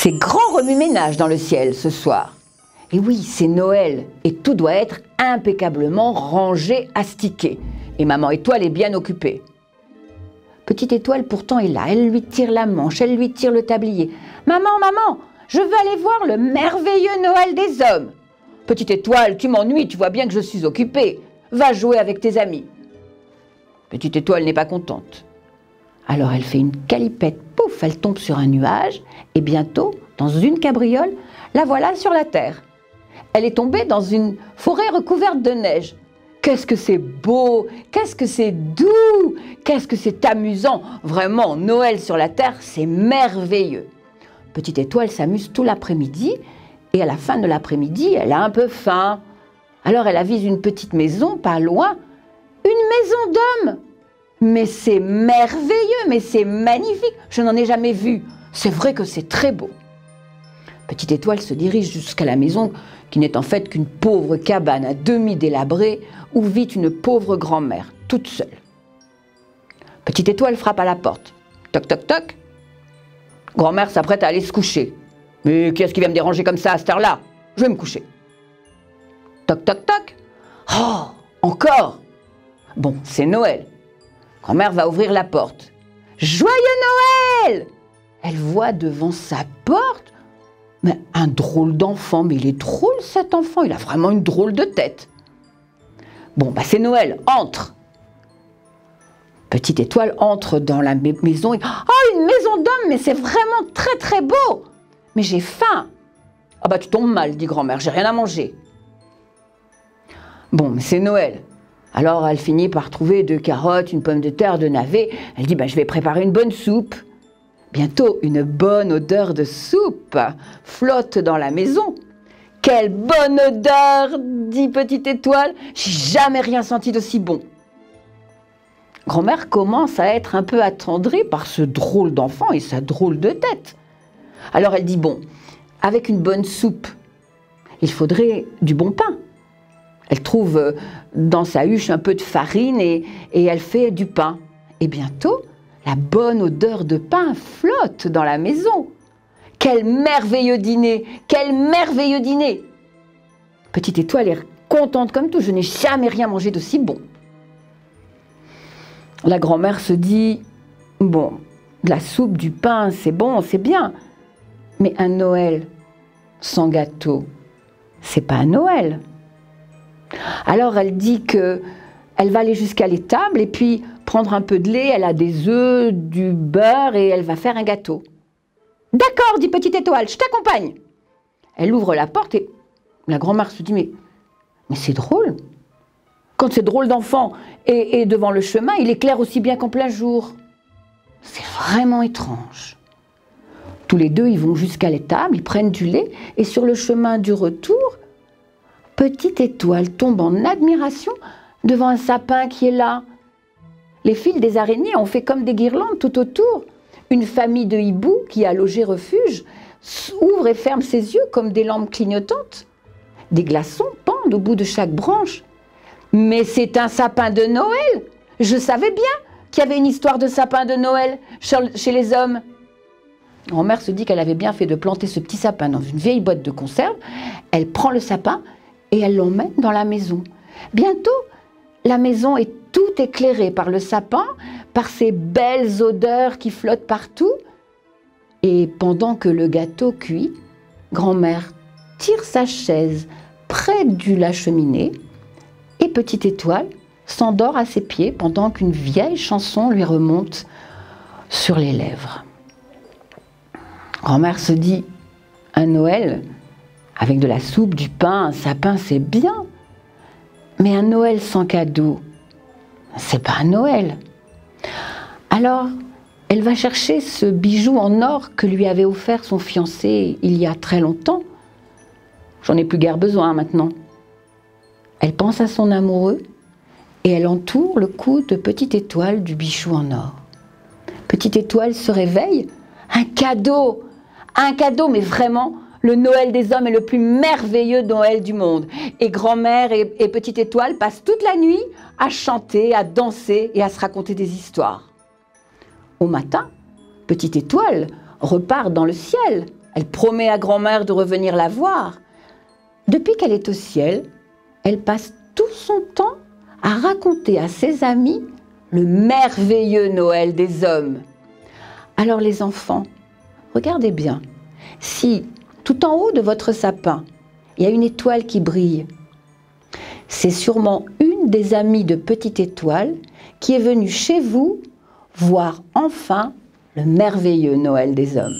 C'est grand remue-ménage dans le ciel ce soir. Et oui, c'est Noël et tout doit être impeccablement rangé, astiqué. Et maman Étoile est bien occupée. Petite Étoile pourtant est là, elle lui tire la manche, elle lui tire le tablier. « Maman, maman, je veux aller voir le merveilleux Noël des hommes. »« Petite Étoile, tu m'ennuies, tu vois bien que je suis occupée. Va jouer avec tes amis. » Petite Étoile n'est pas contente. Alors elle fait une calipette, pouf, elle tombe sur un nuage et bientôt, dans une cabriole, la voilà sur la terre. Elle est tombée dans une forêt recouverte de neige. Qu'est-ce que c'est beau, qu'est-ce que c'est doux, qu'est-ce que c'est amusant. Vraiment, Noël sur la terre, c'est merveilleux. Petite Étoile s'amuse tout l'après-midi et à la fin de l'après-midi, elle a un peu faim. Alors elle avise une petite maison pas loin, une maison d'hommes. Mais c'est merveilleux, mais c'est magnifique, je n'en ai jamais vu. C'est vrai que c'est très beau. Petite Étoile se dirige jusqu'à la maison qui n'est en fait qu'une pauvre cabane à demi délabrée où vit une pauvre grand-mère, toute seule. Petite Étoile frappe à la porte. Toc, toc, toc. Grand-mère s'apprête à aller se coucher. Mais qui est-ce qui vient me déranger comme ça à cette heure-là? Je vais me coucher. Toc, toc, toc. Oh, encore. Bon, c'est Noël. Grand-mère va ouvrir la porte. Joyeux Noël! Elle voit devant sa porte mais un drôle d'enfant. Mais il est drôle cet enfant, il a vraiment une drôle de tête. Bon, bah c'est Noël, entre. Petite Étoile entre dans la maison. Oh, une maison d'homme, mais c'est vraiment très très beau. Mais j'ai faim. Ah bah tu tombes mal, dit grand-mère, j'ai rien à manger. Bon, mais c'est Noël. Alors elle finit par trouver 2 carottes, une pomme de terre, 2 navets. Elle dit, bah, je vais préparer une bonne soupe. Bientôt, une bonne odeur de soupe flotte dans la maison. Quelle bonne odeur, dit Petite Étoile. J'ai jamais rien senti d'aussi bon. Grand-mère commence à être un peu attendrie par ce drôle d'enfant et sa drôle de tête. Alors elle dit, bon, avec une bonne soupe, il faudrait du bon pain. Elle trouve dans sa huche un peu de farine et elle fait du pain. Et bientôt, la bonne odeur de pain flotte dans la maison. Quel merveilleux dîner! Quel merveilleux dîner! Petite Étoile est contente comme tout. Je n'ai jamais rien mangé d'aussi bon. La grand-mère se dit, bon, de la soupe, du pain, c'est bon, c'est bien. Mais un Noël sans gâteau, c'est pas un Noël. Alors elle dit que elle va aller jusqu'à l'étable et puis prendre un peu de lait, elle a des œufs, du beurre et elle va faire un gâteau. D'accord, dit Petite Étoile, je t'accompagne. Elle ouvre la porte et la grand-mère se dit, mais c'est drôle. Quand c'est drôle d'enfant et devant le chemin, il éclaire aussi bien qu'en plein jour. C'est vraiment étrange. Tous les deux, ils vont jusqu'à l'étable, ils prennent du lait et sur le chemin du retour, Petite Étoile tombe en admiration devant un sapin qui est là. Les fils des araignées ont fait comme des guirlandes tout autour. Une famille de hiboux qui a logé refuge ouvre et ferme ses yeux comme des lampes clignotantes. Des glaçons pendent au bout de chaque branche. Mais c'est un sapin de Noël! Je savais bien qu'il y avait une histoire de sapin de Noël chez les hommes. Grand-mère se dit qu'elle avait bien fait de planter ce petit sapin dans une vieille boîte de conserve. Elle prend le sapin et elle l'emmène dans la maison. Bientôt, la maison est tout éclairée par le sapin, par ces belles odeurs qui flottent partout. Et pendant que le gâteau cuit, grand-mère tire sa chaise près de la cheminée et Petite Étoile s'endort à ses pieds pendant qu'une vieille chanson lui remonte sur les lèvres. Grand-mère se dit, un Noël avec de la soupe, du pain, un sapin, c'est bien. Mais un Noël sans cadeau, c'est pas un Noël. Alors, elle va chercher ce bijou en or que lui avait offert son fiancé il y a très longtemps. J'en ai plus guère besoin maintenant. Elle pense à son amoureux et elle entoure le cou de Petite Étoile du bijou en or. Petite Étoile se réveille. Un cadeau, mais vraiment, le Noël des hommes est le plus merveilleux Noël du monde. Et grand-mère et Petite Étoile passent toute la nuit à chanter, à danser et à se raconter des histoires. Au matin, Petite Étoile repart dans le ciel Elle promet à grand-mère de revenir la voir. Depuis qu'elle est au ciel, elle passe tout son temps à raconter à ses amis le merveilleux Noël des hommes. Alors les enfants, regardez bien, si tout en haut de votre sapin, il y a une étoile qui brille, c'est sûrement une des amies de Petite Étoile qui est venue chez vous voir enfin le merveilleux Noël des hommes.